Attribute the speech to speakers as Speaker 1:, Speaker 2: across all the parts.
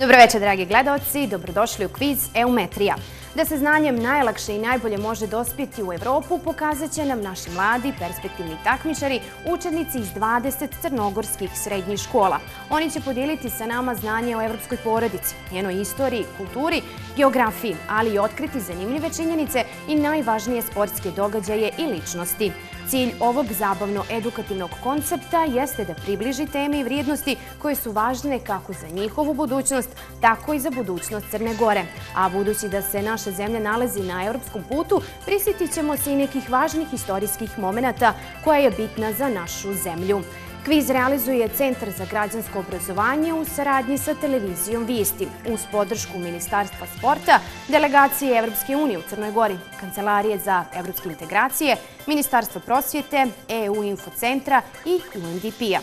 Speaker 1: Dobro večer, dragi gledaoci, dobrodošli u kviz Eumetrija. Da se znanjem najlakše i najbolje može dospjeti u Evropu, pokazat će nam naši mladi, perspektivni takmičari, učenici iz 20 crnogorskih srednjih škola. Oni će podijeliti sa nama znanje o evropskoj porodici, njenoj istoriji, kulturi, geografiji, ali i otkriti zanimljive činjenice i najvažnije sportske događaje i ličnosti. Cilj ovog zabavno-edukativnog koncepta jeste da približi teme i vrijednosti koje su važne kako za njihovu budućnost, tako i za budućnost Crne Gore. A budući da se naša zemlja nalazi na evropskom putu, prisjetit ćemo se i nekih važnih istorijskih momenata koja je bitna za našu zemlju. Kviz realizuje Centar za građansko obrazovanje u saradnji sa televizijom Vijesti, uz podršku Ministarstva sporta, Delegacije Evropske unije u Crnoj Gori, Kancelarije za evropske integracije, Ministarstva prosvjete, EU Infocentra i UNDP-a.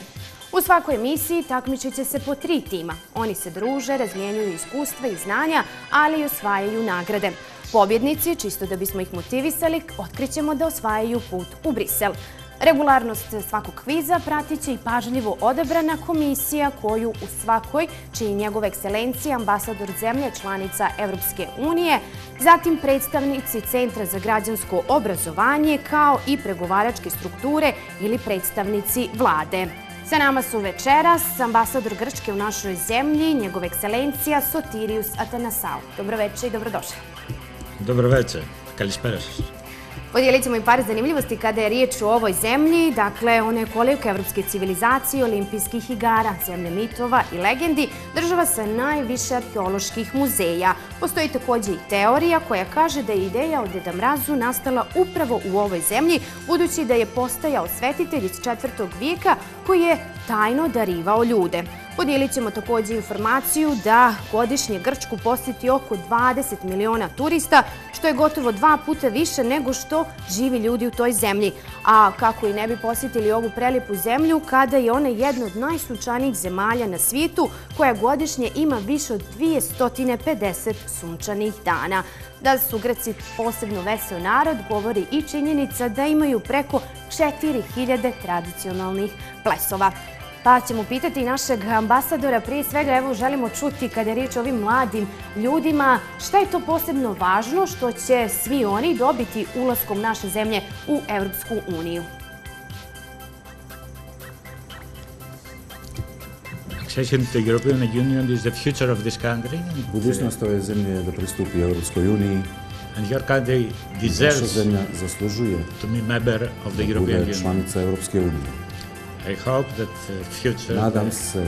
Speaker 1: U svakoj emisiji takmičit će se po 3 tima. Oni se druže, razmjenjuju iskustva i znanja, ali i osvajaju nagrade. Pobjednici, čisto da bismo ih motivisali, otkrićemo da osvajaju put u Brisel. Regularnost svakog kviza pratit će i pažljivo odabrana komisija koju u svakoj čini njegova ekscelencija, ambasador zemlje, članica Evropske unije, zatim predstavnici Centra za građansko obrazovanje kao i pregovaračke strukture ili predstavnici vlade. Sa nama su večeras ambasador Grčke u našoj zemlji, njegova ekscelencija Sotirius Atanasao. Dobro večer i dobrodošli.
Speaker 2: Dobro večer, kalispera.
Speaker 1: Podijelit ćemo i par zanimljivosti kada je riječ o ovoj zemlji. Dakle, ona je kolijevka evropske civilizacije, olimpijskih igara, zemlje mitova i legendi, država sa najviše arheoloških muzeja. Postoji također i teorija koja kaže da je ideja o Deda Mrazu nastala upravo u ovoj zemlji, budući da je postojao svetitelj iz 4. vijeka koji je tajno darivao ljude. Podijelit ćemo također informaciju da godišnje Grčku posjeti oko 20 miliona turista, što je gotovo 2 puta više nego što živi ljudi u toj zemlji. A kako i ne bi posjetili ovu prelijepu zemlju kada je ona jedna od najsunčanijih zemalja na svijetu koja godišnje ima više od 250 sunčanih dana. Da su Grci posebno veseo narod govori i činjenica da imaju preko 4000 tradicionalnih plesova. Pa ćemo pitati i našeg ambasadora, prije svega evo želimo čuti kada je riječ o ovim mladim ljudima, šta je to posebno važno što će svi oni dobiti ulaskom naše zemlje u Evropsku uniju?
Speaker 2: Accession to the European Union is the future of this country.
Speaker 3: Budućnost ove zemlje je da pristupi Evropskoj uniji.
Speaker 2: And your country deserves
Speaker 3: Naša zemlja zaslužuje
Speaker 2: to be member of the
Speaker 3: da
Speaker 2: European
Speaker 3: bude
Speaker 2: Union.
Speaker 3: članica Evropske unije.
Speaker 2: I hope that the future
Speaker 3: Nadam se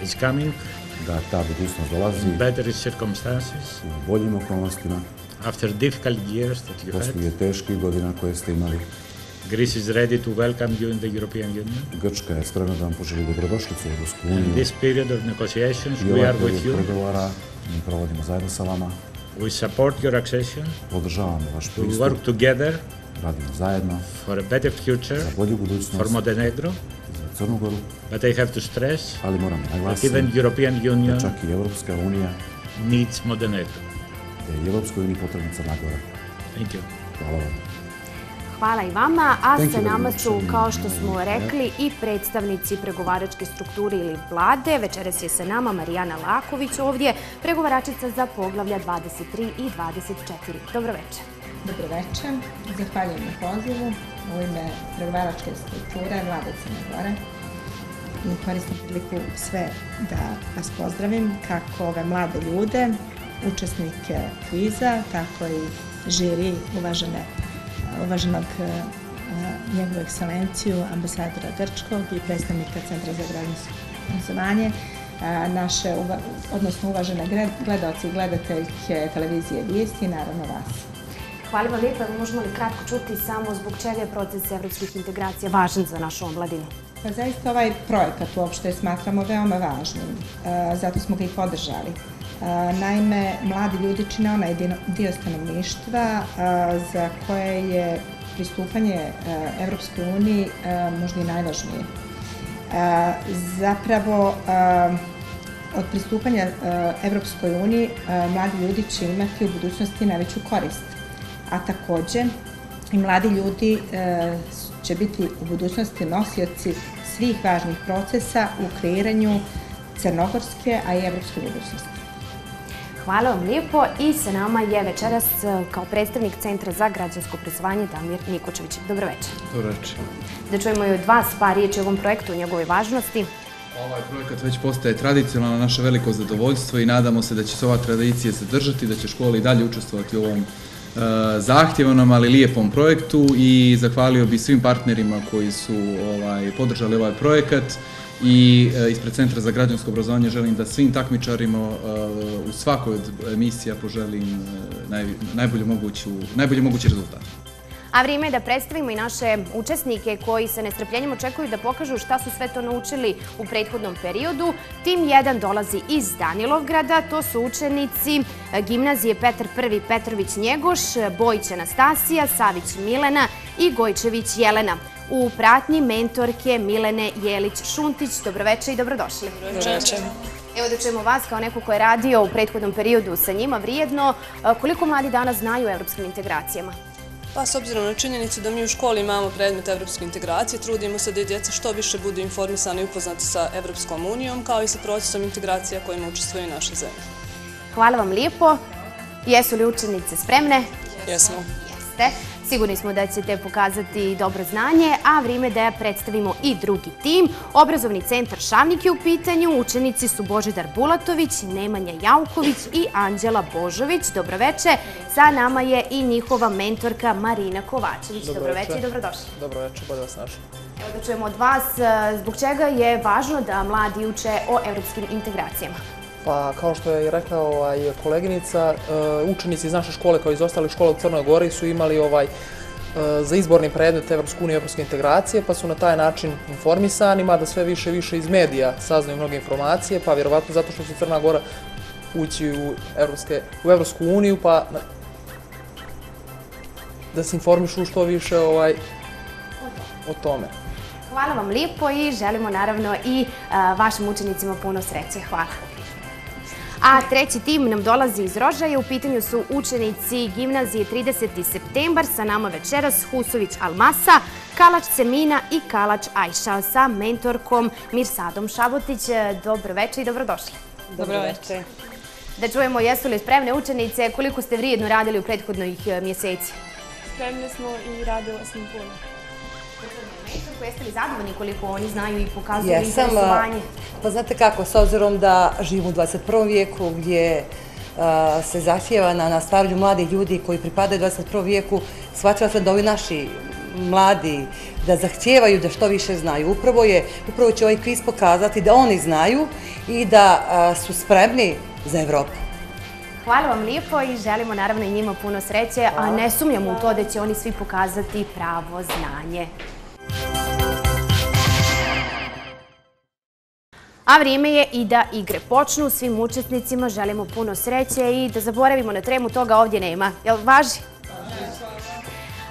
Speaker 2: is coming
Speaker 3: da ta budućnost dolazi
Speaker 2: in better circumstances
Speaker 3: u boljim okolnostima,
Speaker 2: after difficult years that you had.
Speaker 3: poslije teških godina koje ste imali.
Speaker 2: Greece is ready to welcome you in the European Union.
Speaker 3: Grčka je spremna da vam poželi dobrodošlicu u Evropsku
Speaker 2: In
Speaker 3: uniju.
Speaker 2: this period of negotiations,
Speaker 3: I
Speaker 2: we
Speaker 3: ovaj
Speaker 2: are with
Speaker 3: period
Speaker 2: you.
Speaker 3: pregovora mi provodimo zajedno sa vama.
Speaker 2: We support your accession.
Speaker 3: Podržavamo vaš
Speaker 2: We
Speaker 3: pristup.
Speaker 2: work together
Speaker 3: Radimo zajedno
Speaker 2: for a better future
Speaker 3: za bolju
Speaker 2: for
Speaker 3: budućnost
Speaker 2: Montenegro.
Speaker 3: za Crnu Goru,
Speaker 2: But I have to stress
Speaker 3: ali moram
Speaker 2: that
Speaker 3: naglasiti
Speaker 2: even European
Speaker 3: da
Speaker 2: Union
Speaker 3: čak i Evropska unija,
Speaker 2: needs Montenegro.
Speaker 3: da je Evropskoj uniji potrebna Crna Gora.
Speaker 2: Thank you.
Speaker 3: Hvala vam.
Speaker 1: Hvala i vama, a
Speaker 3: Thank
Speaker 1: sa
Speaker 3: you very
Speaker 1: nama
Speaker 3: much.
Speaker 1: su, kao što smo rekli, i predstavnici pregovaračke strukture ili vlade. Večeras je sa nama Marijana Laković ovdje, pregovaračica za poglavlja 23 i 24. Dobro večer.
Speaker 4: Dobro večer, zahvaljujem na pozivu u ime pregovaračke strukture Vlade Crne Gore. I koristim priliku sve da vas pozdravim, kako ove mlade ljude, učesnike kviza, tako i žiri uvaženog njegovu ekscelenciju, ambasadora Grčkog i predstavnika Centra za građansko obrazovanje, naše, odnosno uvažene gledaoci i gledateljke televizije Vijesti i naravno vas.
Speaker 1: Hvala vam lijepa. Možemo li kratko čuti samo zbog čega je proces evropskih integracija važan za našu omladinu?
Speaker 4: Pa zaista ovaj projekat uopšte smatramo veoma važnim, zato smo ga i podržali. Naime, mladi ljudi čine onaj dio stanovništva za koje je pristupanje Evropskoj uniji možda i najvažnije. Zapravo, od pristupanja Evropskoj uniji mladi ljudi će imati u budućnosti najveću korist. A također i mladi ljudi će biti u budućnosti nosioci svih važnih procesa u kreiranju crnogorske, a i evropske budućnosti.
Speaker 1: Hvala vam lijepo i sa nama je večeras kao predstavnik Centra za građansko obrazovanje Damir Nikočević. Dobro večer.
Speaker 5: Dobro večer.
Speaker 1: Da čujemo i od vas par riječi o ovom projektu, o njegovoj važnosti.
Speaker 5: Ovaj projekat već postaje tradicionalno naše veliko zadovoljstvo i nadamo se da će se ova tradicija zadržati, da će škola i dalje učestvovati u ovom zahtjevanom, ali lijepom projektu i zahvalio bi svim partnerima koji su podržali ovaj projekat i ispred Centra za građansko obrazovanje želim da svim takmičarima u svakoj od emisija poželim najbolji mogući rezultat.
Speaker 1: A vrijeme je da predstavimo i naše učesnike koji se nestrpljenjem očekuju da pokažu šta su sve to naučili u prethodnom periodu. Tim 1 dolazi iz Danilovgrada, to su učenici gimnazije Petar I Petrović Njegoš, Bojić Anastasija, Savić Milena i Gojčević Jelena. U pratnji mentorke Milene Jelić-Šuntić. Dobroveče i dobrodošli.
Speaker 6: Dobroveče.
Speaker 1: Evo da čujemo vas kao neko ko je radio u prethodnom periodu sa njima vrijedno. Koliko mladi danas znaju o evropskim integracijama?
Speaker 6: Pa s obzirom na činjenicu da mi u školi imamo predmet evropske integracije, trudimo se da i djeca što više budu informisani i upoznati sa Evropskom unijom, kao i sa procesom integracija kojima učestvuju i naše zemlje.
Speaker 1: Hvala vam lijepo. Jesu li učenice spremne?
Speaker 6: Jesmo.
Speaker 1: Jeste. Sigurni smo da ćete pokazati dobro znanje, a vrijeme da predstavimo i drugi tim. Obrazovni centar Šavnik je u pitanju. Učenici su Božidar Bulatović, Nemanja Jauković i Anđela Božović. Dobroveče. Sa nama je i njihova mentorka Marina Kovačević. Dobroveče i dobrodošli.
Speaker 7: Dobroveče, bolje vas našli.
Speaker 1: Evo da čujemo od vas zbog čega je važno da mladi uče o evropskim integracijama.
Speaker 7: Pa, kao što je rekla koleginica, učenici iz naše škole kao iz ostalih škola u Crnoj Gori su imali za izborni predmet Evropsku uniju i evropske integracije, pa su na taj način informisani, mada sve više i više iz medija saznaju mnoge informacije, pa vjerovatno zato što će Crna Gora ući u Evropsku uniju, pa da se informišu što više o tome.
Speaker 1: Hvala vam lijepo i želimo naravno i vašim učenicima puno sreće. Hvala. A treći tim nam dolazi iz Rožaja. U pitanju su učenici gimnazije 30. septembar. Sa nama večeras Husović Almasa, Kalač Semina i Kalač Ajša sa mentorkom Mirsadom Šabotić. Dobroveče i dobrodošli.
Speaker 6: Dobroveče.
Speaker 1: Da čujemo jesu li spremne učenice, koliko ste vrijedno radili u prethodnih mjeseci?
Speaker 8: Spremni smo i radila sam puno.
Speaker 1: Jeste li zadovoljni koliko oni znaju i pokazuju interesovanje?
Speaker 9: Pa znate kako, s obzirom da živimo u 21. vijeku gdje se zahtijeva na stvaranju mladih ljudi koji pripadaju 21. vijeku, shvatila sam da ovi naši mladi da zahtijevaju da što više znaju. Upravo će ovaj kviz pokazati da oni znaju i da su spremni za Evropu.
Speaker 1: Hvala vam lijepo i želimo naravno i njima puno sreće, a ne sumnjamo u to da će oni svi pokazati pravo znanje. A vrijeme je i da igre počnu. Svim učesnicima želimo puno sreće i da zaboravimo na tremu, toga ovdje nema. Jel važi?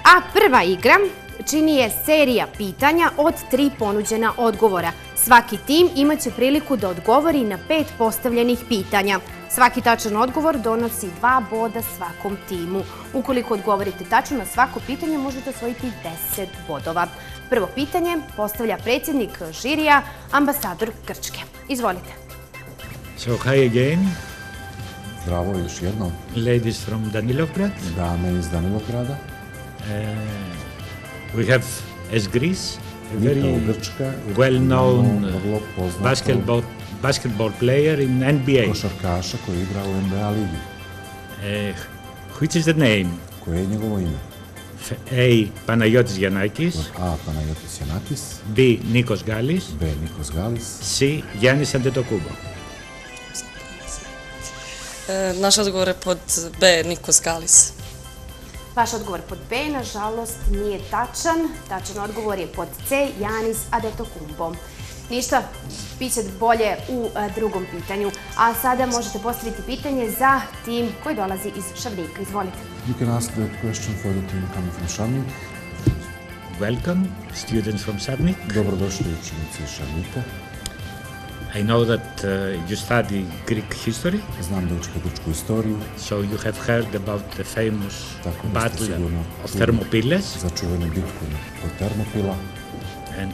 Speaker 1: A prva igra čini je serija pitanja od 3 ponuđena odgovora. Svaki tim imaće priliku da odgovori na 5 postavljenih pitanja. Svaki tačan odgovor donosi 2 boda svakom timu. Ukoliko odgovorite tačno na svako pitanje, možete osvojiti 10 bodova. Prvo pitanje postavlja predsjednik žirija, ambasador Grčke. Izvolite.
Speaker 2: So, hi again.
Speaker 3: Zdravo još jednom.
Speaker 2: Ladies from Danilovgrad.
Speaker 3: Dame iz Danilovgrada.
Speaker 2: We have as Greece a very
Speaker 3: Grčka,
Speaker 2: well-known
Speaker 3: vrlo
Speaker 2: basketball player in NBA.
Speaker 3: Košarkaša koji igra u NBA ligi.
Speaker 2: Which is the name?
Speaker 3: Koje je njegovo ime?
Speaker 2: A. Παναγιώτης Γιαννάκης.
Speaker 3: A. Παναγιώτης Γιαννάκης.
Speaker 2: B. Νίκος Γάλλης.
Speaker 3: B. Nikos Galis.
Speaker 2: C. Γιάννης Αντετοκούμπο.
Speaker 6: Naš odgovor je pod B, Nikos Galis.
Speaker 1: Vaš odgovor pod B, nažalost, nije tačan. Tačan odgovor je pod C, Janis Adetokumbo. Ništa, bit će bolje u drugom pitanju. A sada možete postaviti pitanje za tim koji dolazi iz Šavnika. Izvolite.
Speaker 3: You can ask the question for the team coming from Šavnik.
Speaker 2: Welcome, students from Šavnik.
Speaker 3: Dobrodošli učenici iz Šavnika.
Speaker 2: I know that you study Greek history.
Speaker 3: Znam da učite grčku istoriju.
Speaker 2: So you have heard about the famous battle of
Speaker 3: čuli
Speaker 2: Thermopyles.
Speaker 3: za čuvenu bitku kod Termopila.
Speaker 2: And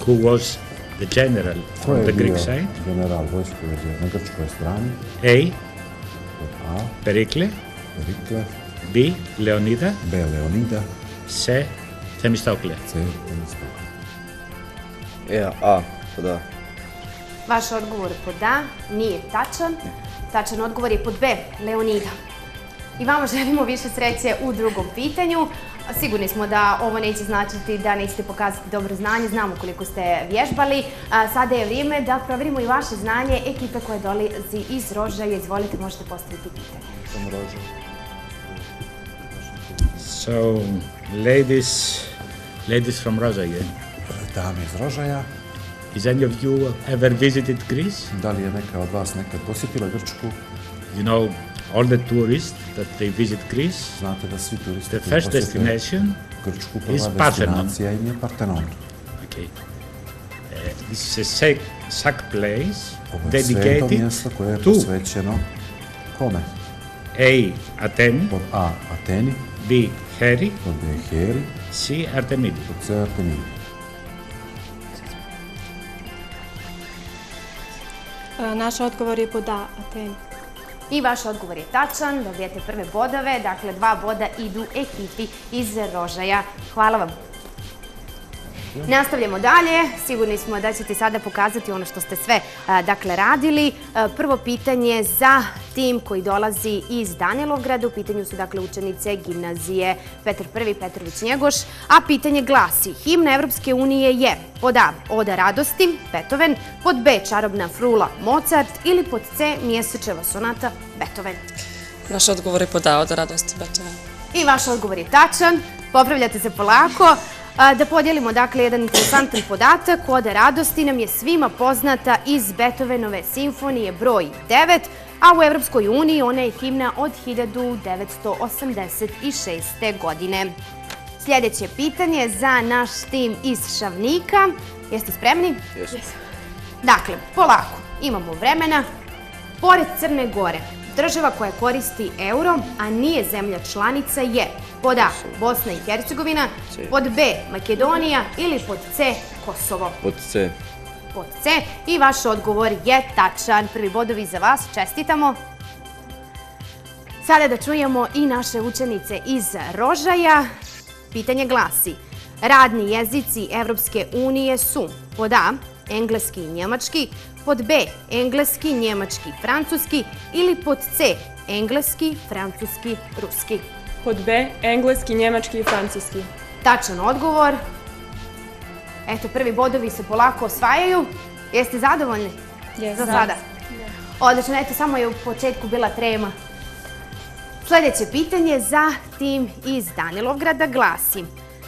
Speaker 2: who was the general
Speaker 3: Ko
Speaker 2: from
Speaker 3: je
Speaker 2: the
Speaker 3: bio
Speaker 2: Greek side?
Speaker 3: general vojske na grčkoj strani?
Speaker 2: A.
Speaker 3: Pod A.
Speaker 2: Perikle.
Speaker 3: Perikle.
Speaker 2: B. Leonida.
Speaker 3: B. Leonida.
Speaker 2: C. Temistokle.
Speaker 3: C. Temistokle.
Speaker 10: A. Pod A.
Speaker 1: Vaš odgovor pod A nije tačan. Tačan odgovor je pod B. Leonida. I vama želimo više sreće u drugom pitanju. Sigurni smo da ovo neće značiti da nećete pokazati dobro znanje, znamo koliko ste vježbali. Sada je vrijeme da provjerimo i vaše znanje ekipe koje dolazi iz Rožaja. Izvolite, možete postaviti pitanje.
Speaker 2: So, ladies from Rožaja.
Speaker 3: Dame iz Rožaja.
Speaker 2: Is any of you ever visited Greece?
Speaker 3: Da li je neka od vas nekad posjetila Grčku?
Speaker 2: You know, all the tourists that they visit Greece,
Speaker 3: Znate da svi turisti
Speaker 2: the
Speaker 3: koji
Speaker 2: first
Speaker 3: posjete
Speaker 2: destination
Speaker 3: Grčku,
Speaker 2: is
Speaker 3: prva
Speaker 2: Parthenon.
Speaker 3: destinacija im je Partenon.
Speaker 2: Okay. This is a sacred place
Speaker 3: Ovo je sveto
Speaker 2: dedicated
Speaker 3: mjesto koje je
Speaker 2: to
Speaker 3: posvećeno kome?
Speaker 2: A. Athene,
Speaker 3: Pod A. Ateni,
Speaker 2: B. Heri,
Speaker 3: pod B. Heri,
Speaker 2: C. Artemidi.
Speaker 3: pod C. Artemidi.
Speaker 8: Naš odgovor je pod A, Ateni.
Speaker 1: I vaš odgovor je tačan, dobijete prve bodove, dakle 2 boda idu ekipi iz Rožaja. Hvala vam. Nastavljamo dalje, sigurni smo da ćete sada pokazati ono što ste sve radili. Prvo pitanje za tim koji dolazi iz Danilovgrada, u pitanju su dakle učenice gimnazije Petar I. Petrović Njegoš, a pitanje glasi: himna Evropske unije je pod A. Oda radosti, Beethoven, pod B. Čarobna frula, Mozart ili pod C. Mjesečeva sonata, Beethoven.
Speaker 6: Naš odgovor je pod A, Oda radosti, Beethoven.
Speaker 1: I vaš odgovor je tačan, popravljate se polako. Da podijelimo dakle jedan interesantan podatak, Oda radosti nam je svima poznata iz Beethovenove simfonije broj 9, a u Evropskoj uniji ona je himna od 1986. godine. Sljedeće pitanje za naš tim iz Šavnika. Jeste spremni?
Speaker 10: Jesmo.
Speaker 1: Dakle, polako, imamo vremena. Pored Crne Gore, država koja koristi euro, a nije zemlja članica je pod A. Bosna i Hercegovina, pod B. Makedonija ili pod C. Kosovo.
Speaker 10: Pod C.
Speaker 1: Pod C. I vaš odgovor je tačan. Prvi bodovi za vas, čestitamo. Sada da čujemo i naše učenice iz Rožaja. Pitanje glasi: radni jezici Evropske unije su pod A. engleski i njemački, pod B. engleski, njemački, francuski ili pod C. engleski, francuski, ruski.
Speaker 8: Pod B, engleski, njemački i francuski.
Speaker 1: Tačan odgovor. Eto, prvi bodovi se polako osvajaju. Jeste zadovoljni za sada? Odlično, eto, samo je u početku bila trema. Sljedeće pitanje za tim iz Danilovgrada glasi: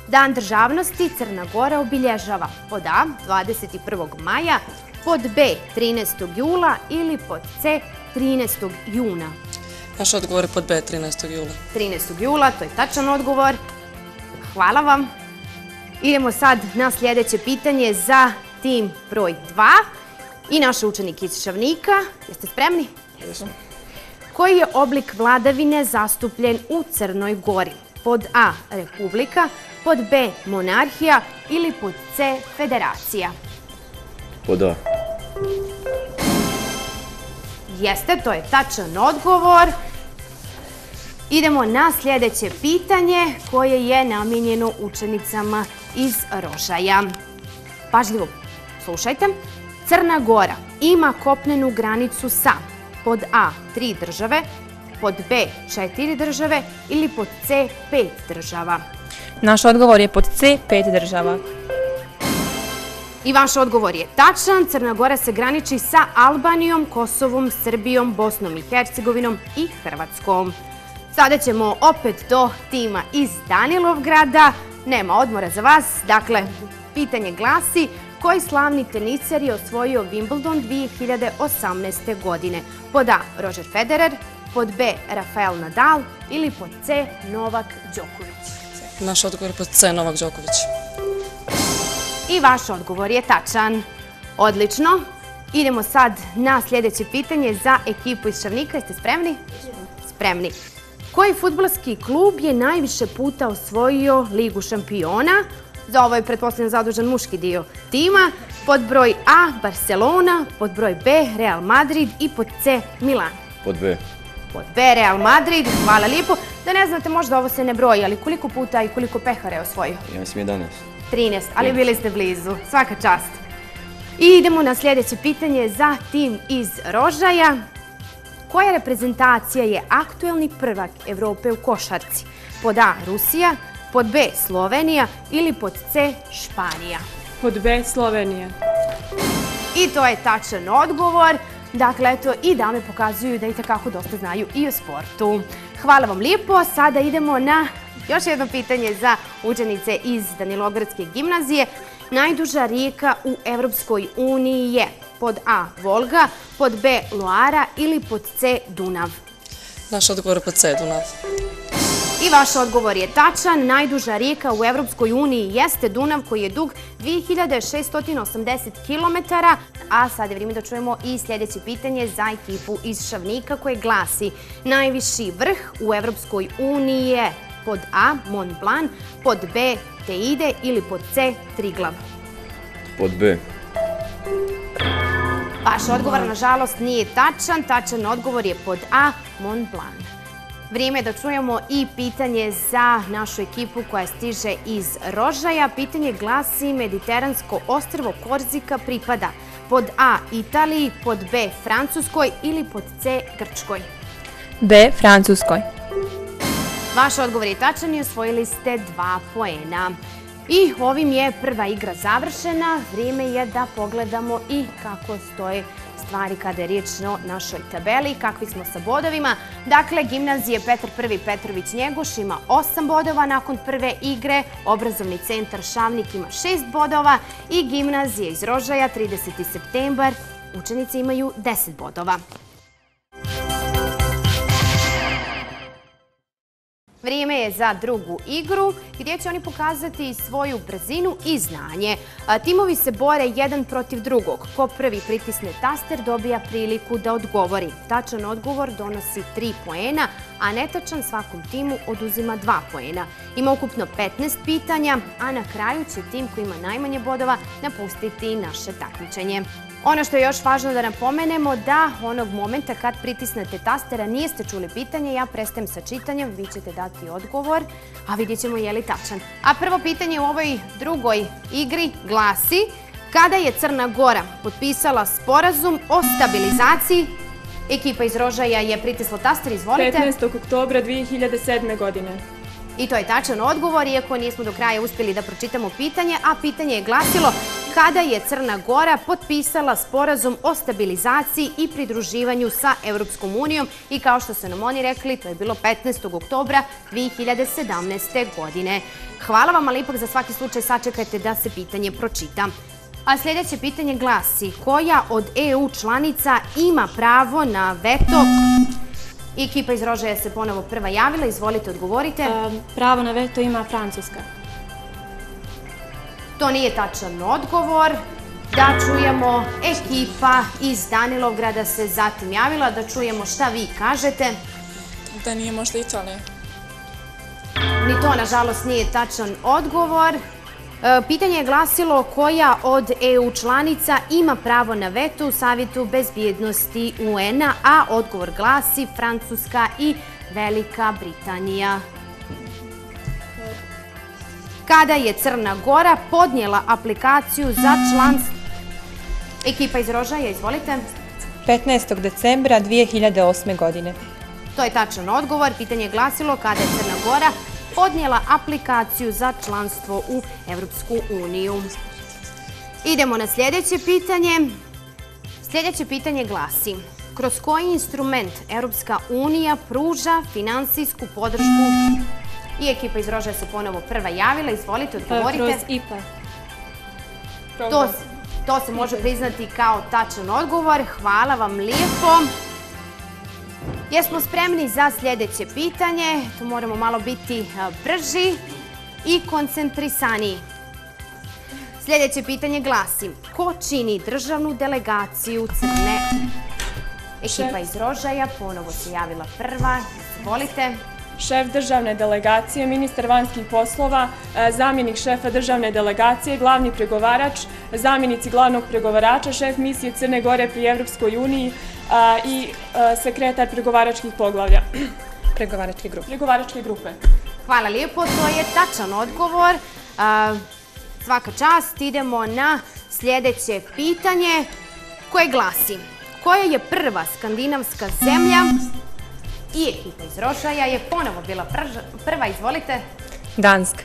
Speaker 1: Dan državnosti Crna Gora obilježava pod A. 21. maja, pod B. 13. jula ili pod C. 13. juna.
Speaker 6: Naš odgovor je pod B, 13. jula.
Speaker 1: 13. jula, to je tačan odgovor. Hvala vam. Idemo sad na sljedeće pitanje za tim broj 2 i naše učenike iz Šavnika. Jeste spremni?
Speaker 10: Jesmo.
Speaker 1: Koji je oblik vladavine zastupljen u Crnoj Gori? Pod A. Republika, pod B. Monarhija ili pod C. Federacija?
Speaker 10: Pod A.
Speaker 1: Jeste, to je tačan odgovor. Idemo na sljedeće pitanje koje je namijenjeno učenicama iz Rožaja. Pažljivo slušajte. Crna Gora ima kopnenu granicu sa pod A. 3 države, pod B. 4 države ili pod C. 5 država.
Speaker 8: Naš odgovor je pod C, 5 država.
Speaker 1: I vaš odgovor je tačan. Crna Gora se graniči sa Albanijom, Kosovom, Srbijom, Bosnom i Hercegovinom i Hrvatskom. Sada ćemo opet do tima iz Danilovgrada. Nema odmora za vas. Dakle, pitanje glasi: koji slavni teniser je osvojio Wimbledon 2018. godine? Pod A. Roger Federer, pod B. Rafael Nadal ili pod C. Novak Đoković?
Speaker 6: Naš odgovor je pod C, Novak Đoković.
Speaker 1: I vaš odgovor je tačan. Odlično. Idemo sad na sljedeće pitanje za ekipu iz Šavnika. Jeste spremni? Spremni. Koji fudbalski klub je najviše puta osvojio Ligu šampiona? Za ovo je pretpostavljeno zadužen muški dio tima. Pod broj A. Barcelona, pod broj B. Real Madrid i pod C. Milan.
Speaker 10: Pod B.
Speaker 1: pod B Real Madrid. Hvala lijepo. Da ne znate, možda ovo se ne broji, ali koliko puta i koliko pehara je osvojio?
Speaker 10: Ja mislim 11.
Speaker 1: 13, ali bili ste blizu. Svaka čast. I idemo na sljedeće pitanje za tim iz Rožaja. Koja reprezentacija je aktuelni prvak Evrope u košarci? Pod A Rusija, pod B Slovenija ili pod C Španija?
Speaker 8: Pod B Slovenija.
Speaker 1: I to je tačan odgovor. Dakle, eto, i dame pokazuju da itekako dosta znaju i o sportu. Hvala vam lijepo. Sada idemo na još jedno pitanje za učenice iz Danilogradske gimnazije. Najduža rijeka u Evropskoj uniji je pod A Volga, pod B Loara ili pod C Dunav?
Speaker 6: Naš odgovor je pod C Dunav.
Speaker 1: I vaš odgovor je tačan. Najduža rijeka u Evropskoj uniji jeste Dunav koji je dug 2680 km. A sad je vrijeme da čujemo i sljedeće pitanje za ekipu iz Šavnika koje glasi: najviši vrh u Evropskoj uniji je pod A Mont Blanc, pod B Teide ili pod C Triglav?
Speaker 10: Pod B.
Speaker 1: Vaš odgovor, nažalost, nije tačan. Tačan odgovor je pod A Mont Blanc. Vrijeme je da čujemo i pitanje za našu ekipu koja stiže iz Rožaja. Pitanje glasi: mediteransko ostrvo Korzika pripada pod A Italiji, pod B Francuskoj ili pod C Grčkoj?
Speaker 8: B Francuskoj.
Speaker 1: Vaš odgovor je tačan i osvojili ste 2 poena. I ovim je prva igra završena. Vrijeme je da pogledamo i kako stoje stvari kada je riječ o našoj tabeli, kakvi smo sa bodovima. Dakle, gimnazije Petar I Petrović Njegoš ima 8 bodova nakon prve igre, obrazovni centar Šavnik ima 6 bodova i gimnazije iz Rožaja 30. septembar učenici imaju 10 bodova. Vrijeme je za drugu igru gdje će oni pokazati svoju brzinu i znanje. Timovi se bore jedan protiv drugog. Ko prvi pritisne taster dobija priliku da odgovori. Tačan odgovor donosi 3 poena, a netačan svakom timu oduzima 2 poena. Ima ukupno 15 pitanja, a na kraju će tim koji ima najmanje bodova napustiti naše takmičenje. Ono što je još važno da napomenemo da onog momenta kad pritisnete tastera niste čuli pitanje, ja prestajem sa čitanjem, vi ćete dati odgovor, a vidjet ćemo je li tačan. A prvo pitanje u ovoj drugoj igri glasi: kada je Crna Gora potpisala sporazum o stabilizaciji? Ekipa iz Rožaja je pritisla taster, izvolite.
Speaker 8: 15. oktobra 2007. godine.
Speaker 1: I to je tačan odgovor, iako nismo do kraja uspjeli da pročitamo pitanje, a pitanje je glasilo: kada je Crna Gora potpisala sporazum o stabilizaciji i pridruživanju sa Evropskom unijom, i kao što su nam oni rekli, to je bilo 15. oktobra 2017. godine. Hvala vam, ali ipak za svaki slučaj sačekajte da se pitanje pročita. A sljedeće pitanje glasi: koja od EU članica ima pravo na veto? Ekipa iz Rožaja se ponovo prva javila, izvolite, odgovorite.
Speaker 8: Pravo na veto ima Francuska.
Speaker 1: To nije tačan odgovor. Da čujemo, ekipa iz Danilovgrada se zatim javila, da čujemo šta vi kažete.
Speaker 6: Da nije možda Italija.
Speaker 1: Ni to, nažalost, nije tačan odgovor. Pitanje je glasilo: koja od EU članica ima pravo na veto u Savjetu bezbjednosti UN-a, a odgovor glasi Francuska i Velika Britanija. Kada je Crna Gora podnijela aplikaciju za članstvo? Ekipa iz Rožaja, izvolite.
Speaker 8: 15. decembra 2008. godine.
Speaker 1: To je tačan odgovor. Pitanje je glasilo: kada je Crna Gora podnijela aplikaciju za članstvo u Evropsku uniju. Idemo na sljedeće pitanje. Sljedeće pitanje glasi: kroz koji instrument Evropska unija pruža finansijsku podršku? I ekipa iz Rožaja se ponovo prva javila, izvolite, odgovorite.
Speaker 8: Kroz IPA.
Speaker 1: To se može priznati kao tačan odgovor. Hvala vam lijepo. Jesmo spremni za sljedeće pitanje? Tu moramo malo biti brži i koncentrisaniji. Sljedeće pitanje glasi: ko čini državnu delegaciju Crne? Ekipa iz Rožaja ponovo se javila prva. Izvolite.
Speaker 8: Šef državne delegacije, ministar vanjskih poslova, zamjenik šefa državne delegacije, glavni pregovarač, zamjenici glavnog pregovarača, šef misije Crne Gore pri Evropskoj uniji, i sekretar pregovaračkih poglavlja.
Speaker 4: Pregovaračke grupe.
Speaker 1: Hvala lijepo, to je tačan odgovor. Svaka čast, idemo na sljedeće pitanje koje glasi: koja je prva skandinavska zemlja i ekipa iz Rožaja je ponovo bila prva? Izvolite.
Speaker 11: Danska.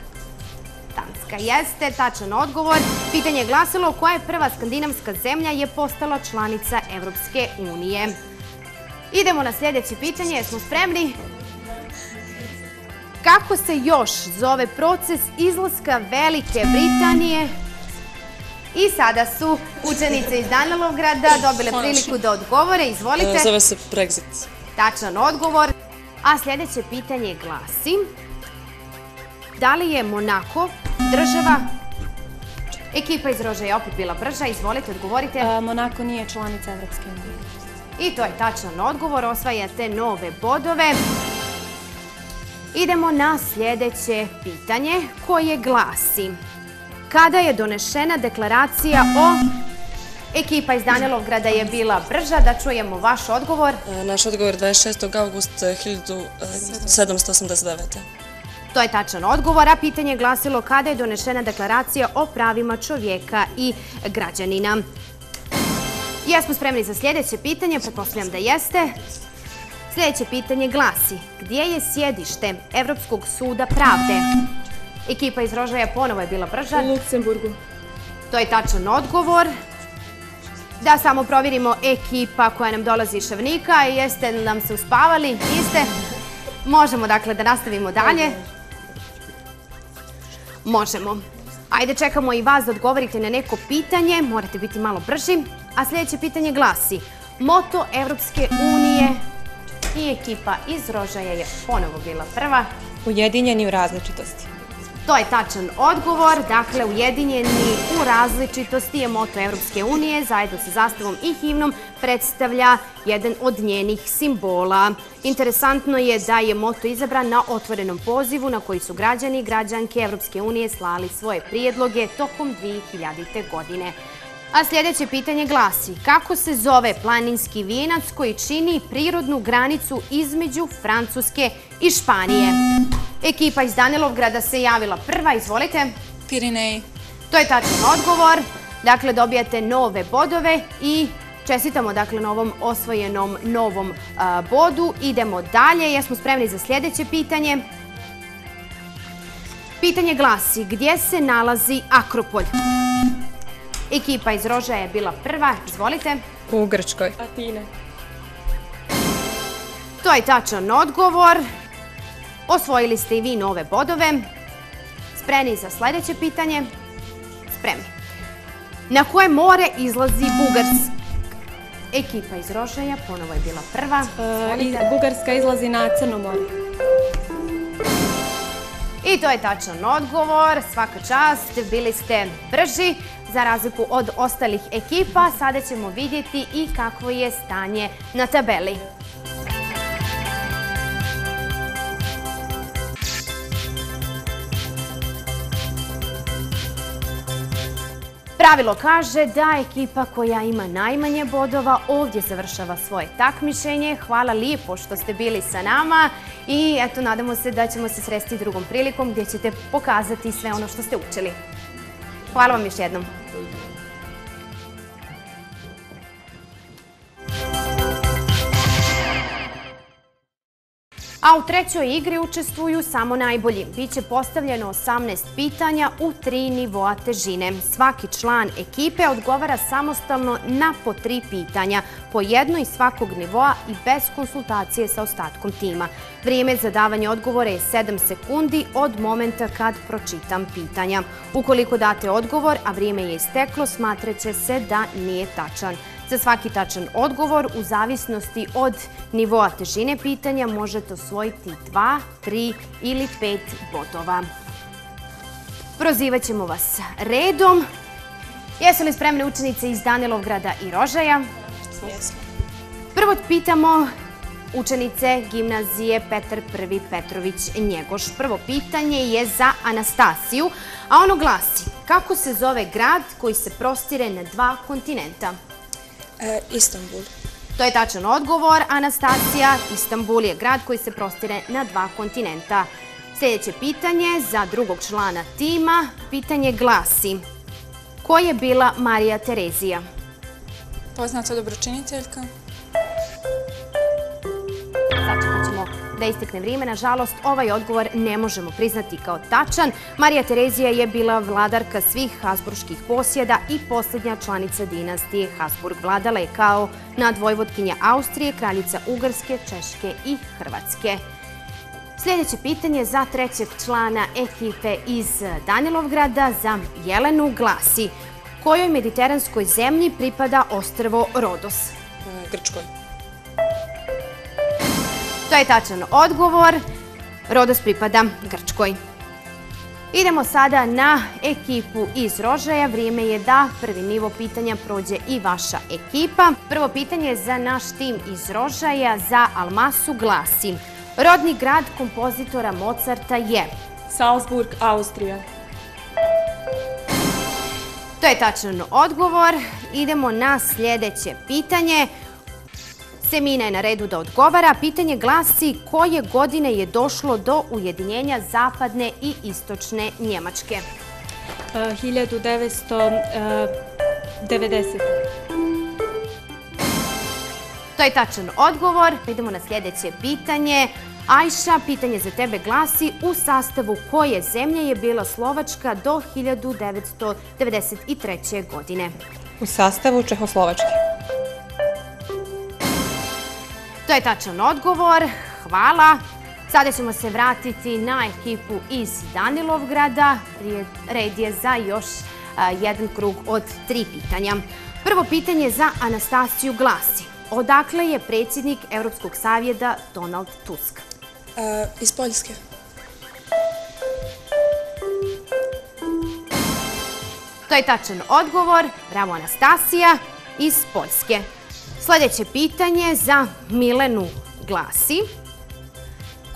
Speaker 1: Danska jeste tačan odgovor. Pitanje je glasilo: koja je prva skandinavska zemlja je postala članica Evropske unije? Idemo na sljedeće pitanje, jesmo spremni? Kako se još zove proces izlaska Velike Britanije? I sada su učenice iz Danilovgrada dobile priliku da odgovore. Izvolite.
Speaker 6: Zove se Brexit.
Speaker 1: Tačan odgovor. A sljedeće pitanje glasi: da li je Monako država? Ekipa iz Rožaja je opet bila brža. Izvolite, odgovorite.
Speaker 11: Monako nije članica Evropske unije.
Speaker 1: I to je tačan odgovor. Osvajate nove bodove. Idemo na sljedeće pitanje koje glasi: kada je donešena deklaracija o... Ekipa iz Danilovgrada je bila brža, da čujemo vaš odgovor.
Speaker 6: Naš odgovor je 26. augusta 1789.
Speaker 1: To je tačan odgovor, a pitanje je glasilo: kada je donešena deklaracija o pravima čovjeka i građanina? Jesmo spremni za sljedeće pitanje? Pretpostavljam da jeste. Sljedeće pitanje glasi: gdje je sjedište Evropskog suda pravde? Ekipa iz Rožaja ponovo je bila brža.
Speaker 8: U Luksemburgu.
Speaker 1: To je tačan odgovor. Da samo provjerimo ekipa koja nam dolazi iz Šavnika. Jeste li nam se uspavali? Niste? Možemo dakle da nastavimo dalje. Možemo. Ajde, čekamo i vas da odgovorite na neko pitanje. Morate biti malo brži. A sljedeće pitanje glasi: moto Evropske unije i ekipa iz Rožaja je ponovo bila prva.
Speaker 11: Ujedinjeni u različitosti.
Speaker 1: To je tačan odgovor. Dakle, ujedinjeni u različitosti je moto Evropske unije. Zajedno sa zastavom i himnom predstavlja jedan od njenih simbola. Interesantno je da je moto izabran na otvorenom pozivu na koji su građani i građanke Evropske unije slali svoje prijedloge tokom 2000. godine. A sljedeće pitanje glasi: kako se zove planinski vijenac koji čini prirodnu granicu između Francuske i Španije? Ekipa iz Danilovgrada se javila prva. Izvolite.
Speaker 11: Pirineji.
Speaker 1: To je tačan odgovor. Dakle, dobijate nove bodove i čestitamo dakle na ovom osvojenom novom bodu. Idemo dalje. Jesmo spremni za sljedeće pitanje? Pitanje glasi: gdje se nalazi Akropolj? Ekipa iz Rožaja je bila prva. Izvolite.
Speaker 11: U Grčkoj.
Speaker 8: Atine.
Speaker 1: To je tačan odgovor. Osvojili ste i vi nove bodove. Spremni za sljedeće pitanje? Spremni. Na koje more izlazi Bugarska? Ekipa iz Rožaja ponovo je bila prva.
Speaker 11: Bugarska izlazi na Crno more.
Speaker 1: I to je tačan odgovor. Svaka čast, bili ste brži za razliku od ostalih ekipa. Sada ćemo vidjeti i kakvo je stanje na tabeli. Pravilo kaže da ekipa koja ima najmanje bodova ovdje završava svoje takmičenje. Hvala lijepo što ste bili sa nama i eto, nadamo se da ćemo se sresti drugom prilikom gdje ćete pokazati sve ono što ste učili. Hvala vam još jednom. A u trećoj igri učestvuju samo najbolji. Biće postavljeno 18 pitanja u 3 nivoa težine. Svaki član ekipe odgovara samostalno na po 3 pitanja, po jedno iz svakog nivoa i bez konsultacije sa ostatkom tima. Vrijeme za davanje odgovora je 7 sekundi od momenta kad pročitam pitanja. Ukoliko date odgovor, a vrijeme je isteklo, smatrat će se da nije tačan. Za svaki tačan odgovor, u zavisnosti od nivoa težine pitanja, možete osvojiti 2, 3 ili 5 bodova. Prozivat ćemo vas redom. Jesu li spremne učenice iz Danilovgrada i Rožaja?
Speaker 6: Jesmo.
Speaker 1: Prvo pitamo učenice gimnazije Petar I Petrović Njegoš. Prvo pitanje je za Anastasiju, a ono glasi: kako se zove grad koji se prostire na 2 kontinenta?
Speaker 11: Istanbul.
Speaker 1: To je tačan odgovor. Anastasija, Istanbul je grad koji se prostire na 2 kontinenta. Sljedeće pitanje za drugog člana tima. Pitanje glasi: ko je bila Marija Terezija?
Speaker 11: Poznata dobročiniteljka.
Speaker 1: Sačekat ćemo da istekne vrijeme. Nažalost, ovaj odgovor ne možemo priznati kao tačan. Marija Terezija je bila vladarka svih Habsburških posjeda i posljednja članica dinastije Habsburg. Vladala je kao nadvojvotkinja Austrije, kraljica Ugarske, Češke i Hrvatske. Sljedeće pitanje za trećeg člana ekipe iz Danilovgrada za Jelenu glasi: kojoj mediteranskoj zemlji pripada ostrvo Rodos?
Speaker 11: Grčkoj.
Speaker 1: To je tačan odgovor. Rodos pripada Grčkoj. Idemo sada na ekipu iz Rožaja. Vrijeme je da prvi nivo pitanja prođe i vaša ekipa. Prvo pitanje za naš tim iz Rožaja za Almasu glasi: rodni grad kompozitora Mozarta je?
Speaker 8: Salzburg, Austrija.
Speaker 1: To je tačan odgovor. Idemo na sljedeće pitanje. Semina je na redu da odgovara. Pitanje glasi: koje godine je došlo do ujedinjenja zapadne i istočne Njemačke?
Speaker 11: 1990.
Speaker 1: To je tačan odgovor. Idemo na sljedeće pitanje. Ajša, pitanje za tebe glasi: u sastavu koje zemlje je bila Slovačka do 1993. godine?
Speaker 11: U sastavu Čehoslovačke.
Speaker 1: To je tačan odgovor. Hvala. Sada ćemo se vratiti na ekipu iz Danilovgrada. Red je za još jedan krug od 3 pitanja. Prvo pitanje za Anastasiju glasi: odakle je predsjednik Europskog savjeta Donald Tusk?
Speaker 11: Iz Poljske.
Speaker 1: To je tačan odgovor. Bravo, Anastasija, iz Poljske. Sljedeće pitanje za Milenu glasi: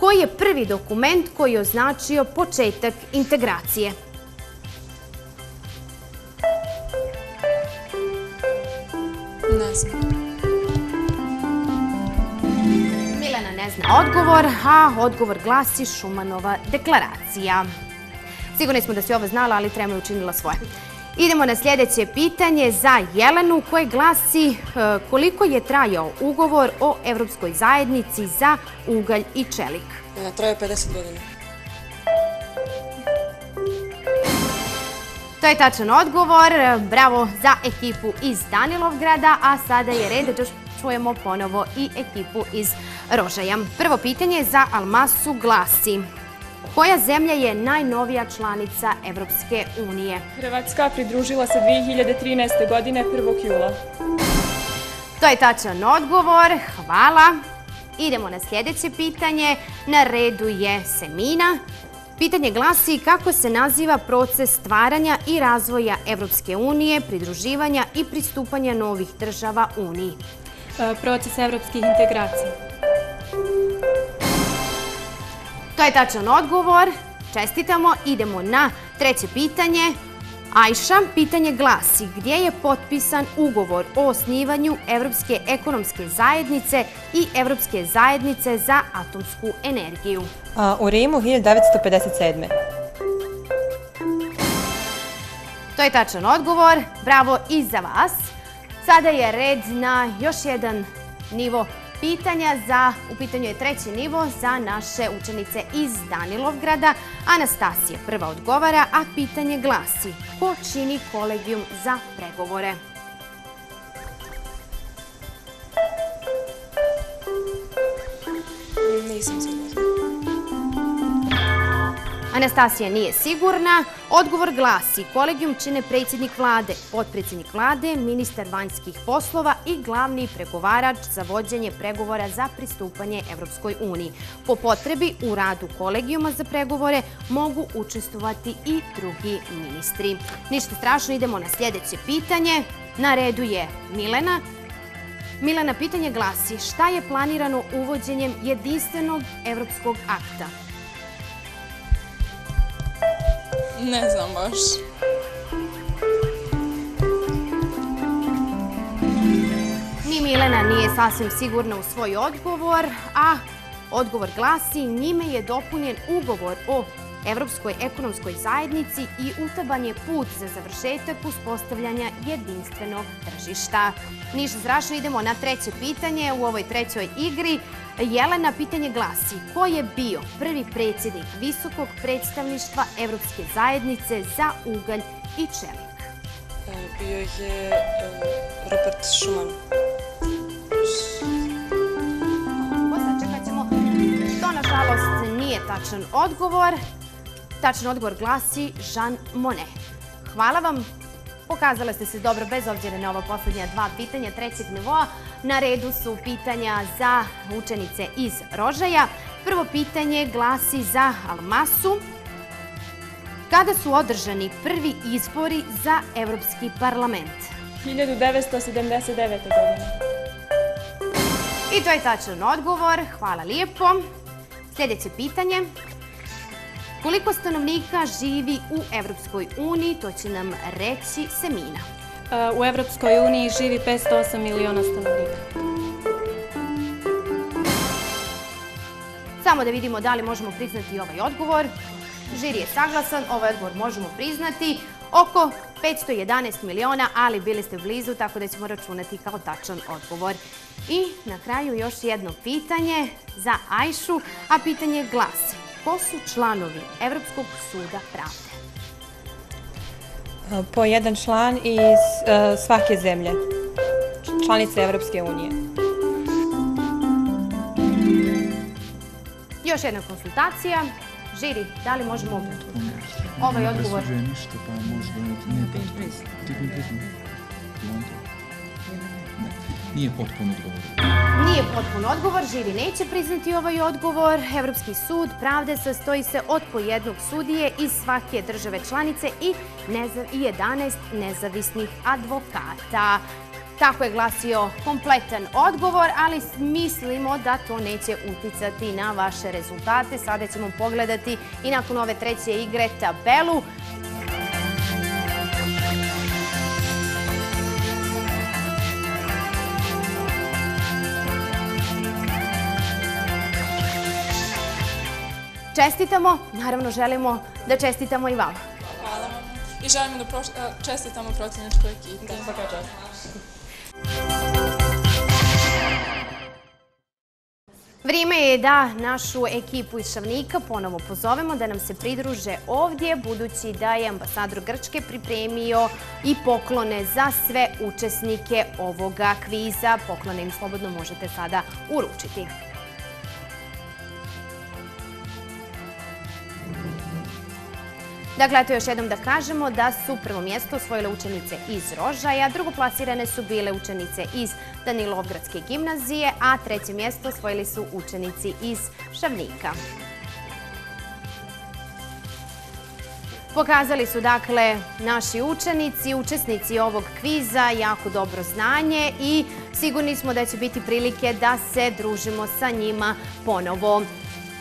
Speaker 1: koji je prvi dokument koji je označio početak integracije?
Speaker 11: Ne znam.
Speaker 1: Milena ne zna odgovor, a odgovor glasi Šumanova deklaracija. Sigurni smo da si ovo znala, ali Trema je učinila svoje. Idemo na sljedeće pitanje za Jelenu koje glasi: koliko je trajao ugovor o Evropskoj zajednici za ugalj i čelik?
Speaker 11: Traje 50 godina.
Speaker 1: To je tačan odgovor. Bravo za ekipu iz Danilovgrada, a sada je red da čujemo ponovo i ekipu iz Rožaja. Prvo pitanje za Almasu glasi: koja zemlja je najnovija članica Evropske unije?
Speaker 8: Hrvatska pridružila se 2013. godine 1. jula.
Speaker 1: To je tačan odgovor. Hvala. Idemo na sljedeće pitanje. Na redu je Semina. Pitanje glasi: kako se naziva proces stvaranja i razvoja Evropske unije, pridruživanja i pristupanja novih država Uniji?
Speaker 11: Proces evropskih integracija.
Speaker 1: To je tačan odgovor. Čestitamo. Idemo na treće pitanje. Ajša, pitanje glasi: gdje je potpisan ugovor o osnivanju Evropske ekonomske zajednice i Evropske zajednice za atomsku energiju?
Speaker 11: U Rimu 1957.
Speaker 1: To je tačan odgovor. Bravo i za vas. Sada je red na još jedan nivo pitanja. U pitanju je treći nivo za naše učenice iz Danilovgrada. Anastasija prva odgovara, a pitanje glasi: ko čini kolegijum za pregovore?
Speaker 11: Nisam sigurna.
Speaker 1: Anastasija nije sigurna. Odgovor glasi: kolegijum čine predsjednik vlade, potpredsjednik vlade, ministar vanjskih poslova i glavni pregovarač za vođenje pregovora za pristupanje Evropskoj uniji. Po potrebi u radu kolegijuma za pregovore mogu učestvovati i drugi ministri. Ništa strašno, idemo na sljedeće pitanje. Na redu je Milena. Milena, pitanje glasi: šta je planirano uvođenjem jedinstvenog evropskog akta?
Speaker 11: Ne znam baš.
Speaker 1: Ni Milena nije sasvim sigurna u svoj odgovor, a odgovor glasi: njime je dopunjen ugovor o Evropskoj ekonomskoj zajednici i utaban je put za završetak uspostavljanja jedinstvenog tržišta. Niš zračno, idemo na treće pitanje u ovoj trećoj igri. Jelena, pitanje glasi: ko je bio prvi predsjednik Visokog predstavništva Evropske zajednice za ugalj i čelik?
Speaker 6: Bio je Robert Schuman.
Speaker 1: Sačekat ćemo. To, nažalost, nije tačan odgovor. Tačan odgovor glasi Jean Monnet. Hvala vam. Pokazala ste se dobro bez obzira na ova posljednja dva pitanja trećeg nivoa. Na redu su pitanja za učenice iz Rožaja. Prvo pitanje glasi za Almasu. Kada su održani prvi izbori za Evropski parlament?
Speaker 8: 1979. godine.
Speaker 1: I to je tačan odgovor. Hvala lijepo. Sljedeće pitanje. Koliko stanovnika živi u Evropskoj uniji? To će nam reći Semina.
Speaker 11: U Evropskoj uniji živi 508 miliona stanovnika.
Speaker 1: Samo da vidimo da li možemo priznati ovaj odgovor. Žiri je saglasan, ovaj odgovor možemo priznati. Oko 511 miliona, ali bili ste blizu, tako da ćemo računati kao tačan odgovor. I na kraju još jedno pitanje za Ajšu, a pitanje glasi: ko su članovi Evropskog suda pravde?
Speaker 11: Po jedan član iz svake zemlje, članice Evropske unije.
Speaker 1: Još jedna konsultacija. Žiri, da li možemo ovaj odgovor?
Speaker 5: Nije potpun odgovor.
Speaker 1: Nije potpun odgovor. Žiri neće priznati ovaj odgovor. Evropski sud pravde sastoji se od po jednog sudije iz svake države članice i 11 nezavisnih advokata. Tako je glasio kompletan odgovor, ali mislimo da to neće uticati na vaše rezultate. Sada ćemo pogledati i nakon ove treće igre tabelu. Čestitamo, naravno želimo da čestitamo i vama.
Speaker 11: Hvala vam. I želimo da čestitamo protivničkoj ekipi. Svaka čast.
Speaker 1: Vrijeme je da našu ekipu iz Šavnika ponovo pozovemo da nam se pridruže ovdje, budući da je ambasador Grčke pripremio i poklone za sve učesnike ovoga kviza. Poklone im slobodno možete sada uručiti. Dakle, eto još jednom da kažemo da su prvo mjesto osvojile učenice iz Rožaja, drugoplasirane su bile učenice iz Danilovgradske gimnazije, a treće mjesto osvojili su učenici iz Šavnika. Pokazali su, dakle, naši učenici, učesnici ovog kviza, jako dobro znanje i sigurni smo da će biti prilike da se družimo sa njima ponovo.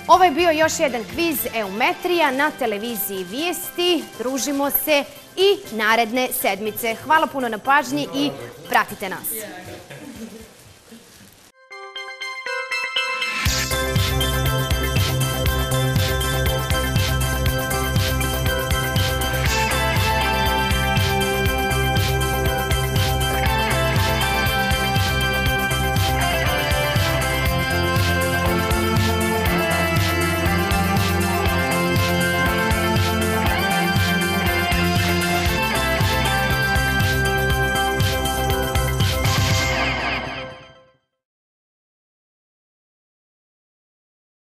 Speaker 1: Ovo je bio još jedan kviz Eumetrija na televiziji Vijesti. Družimo se i naredne sedmice. Hvala puno na pažnji i pratite nas.